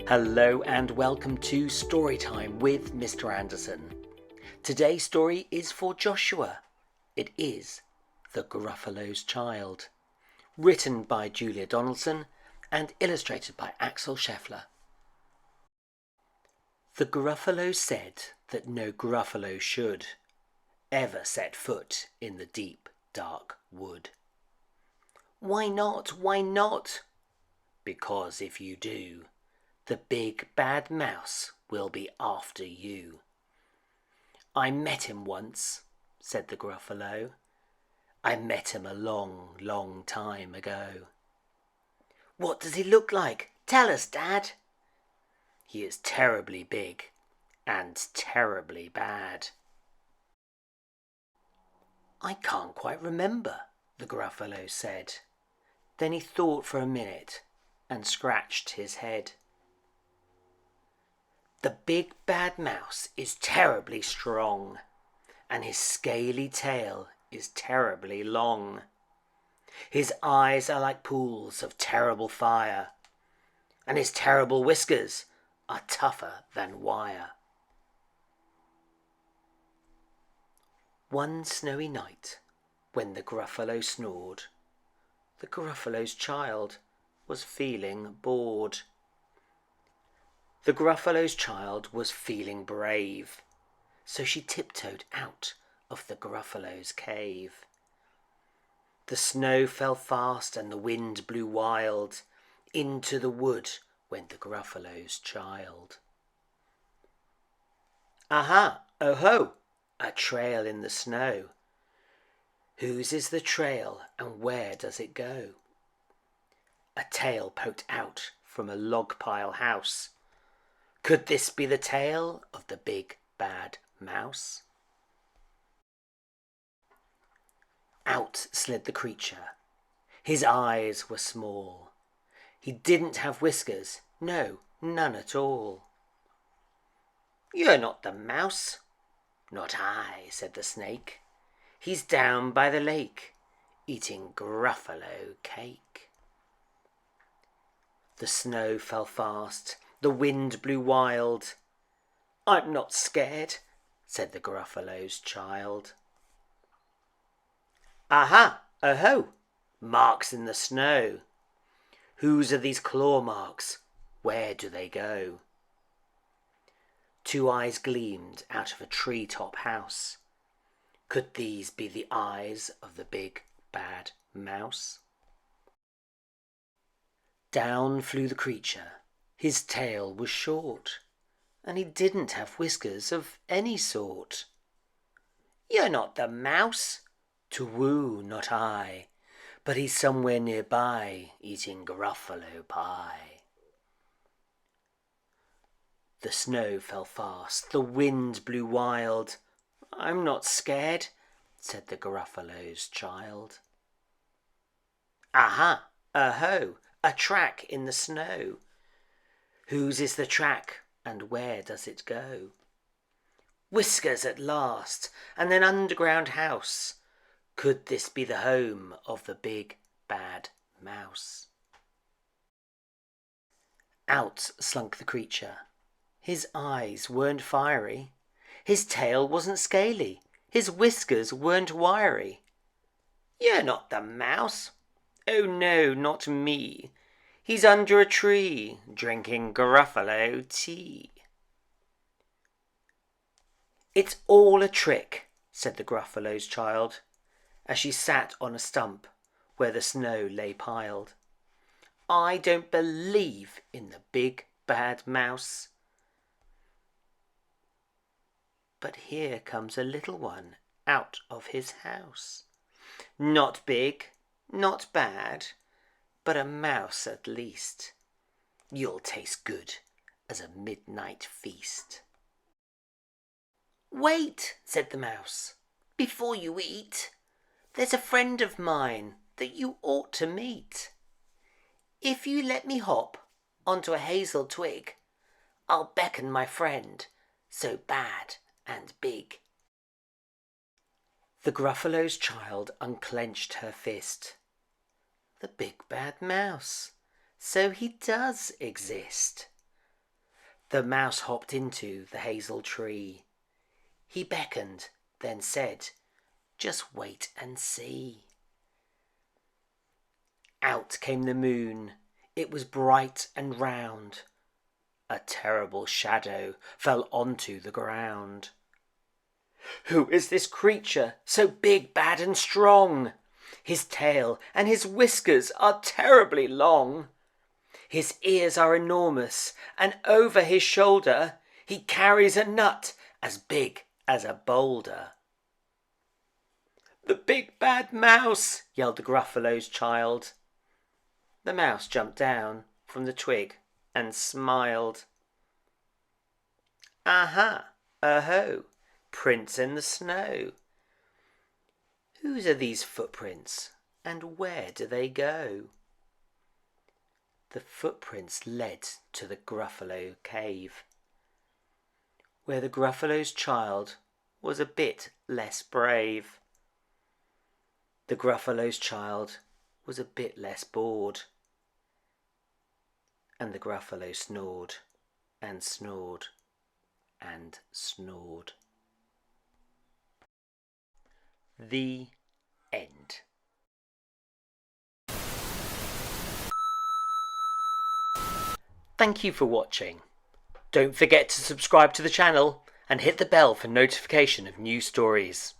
Hello and welcome to Storytime with Mr. Anderson. Today's story is for Joshua. It is The Gruffalo's Child, written by Julia Donaldson and illustrated by Axel Scheffler. The Gruffalo said that no Gruffalo should ever set foot in the deep, dark wood. Why not? Why not? Because if you do, the big bad mouse will be after you. I met him once, said the Gruffalo. I met him a long, long time ago. What does he look like? Tell us, Dad. He is terribly big and terribly bad. I can't quite remember, the Gruffalo said. Then he thought for a minute and scratched his head. The big bad mouse is terribly strong, and his scaly tail is terribly long. His eyes are like pools of terrible fire, and his terrible whiskers are tougher than wire. One snowy night, when the Gruffalo snored, the Gruffalo's child was feeling bored. The Gruffalo's child was feeling brave, so she tiptoed out of the Gruffalo's cave. The snow fell fast and the wind blew wild. Into the wood went the Gruffalo's child. Aha, oh ho, a trail in the snow. Whose is the trail and where does it go? A tail poked out from a log pile house. Could this be the tail of the big bad mouse? Out slid the creature. His eyes were small. He didn't have whiskers, no, none at all. You're not the mouse. Not I, said the snake. He's down by the lake, eating Gruffalo cake. The snow fell fast. The wind blew wild. I'm not scared, said the Gruffalo's child. Aha, oh-ho, marks in the snow. Whose are these claw marks? Where do they go? Two eyes gleamed out of a tree-top house. Could these be the eyes of the big bad mouse? Down flew the creature. His tail was short, and he didn't have whiskers of any sort. You're not the mouse. To woo, not I, but he's somewhere nearby, eating Gruffalo pie. The snow fell fast, the wind blew wild. I'm not scared, said the Gruffalo's child. Aha, oh-ho, a track in the snow. Whose is the track, and where does it go? Whiskers at last, and an underground house. Could this be the home of the big bad mouse? Out slunk the creature. His eyes weren't fiery. His tail wasn't scaly. His whiskers weren't wiry. You're not the mouse. Oh no, not me. He's under a tree, drinking Gruffalo tea. It's all a trick, said the Gruffalo's child, as she sat on a stump where the snow lay piled. I don't believe in the big bad mouse. But here comes a little one out of his house. Not big, not bad, but a mouse at least. You'll taste good as a midnight feast. Wait, said the mouse, before you eat. There's a friend of mine that you ought to meet. If you let me hop onto a hazel twig, I'll beckon my friend, so bad and big. The Gruffalo's child unclenched her fist. The big bad mouse, so he does exist. The mouse hopped into the hazel tree. He beckoned, then said, "Just wait and see." Out came the moon. It was bright and round. A terrible shadow fell onto the ground. "Who is this creature so big, bad and strong? His tail and his whiskers are terribly long. His ears are enormous, and over his shoulder he carries a nut as big as a boulder." "The big bad mouse!" yelled the Gruffalo's child. The mouse jumped down from the twig and smiled. "Aha, aho, prints in the snow. Whose are these footprints, and where do they go?" The footprints led to the Gruffalo cave, where the Gruffalo's child was a bit less brave. The Gruffalo's child was a bit less bored. And the Gruffalo snored and snored and snored. The end. Thank you for watching. Don't forget to subscribe to the channel and hit the bell for notification of new stories.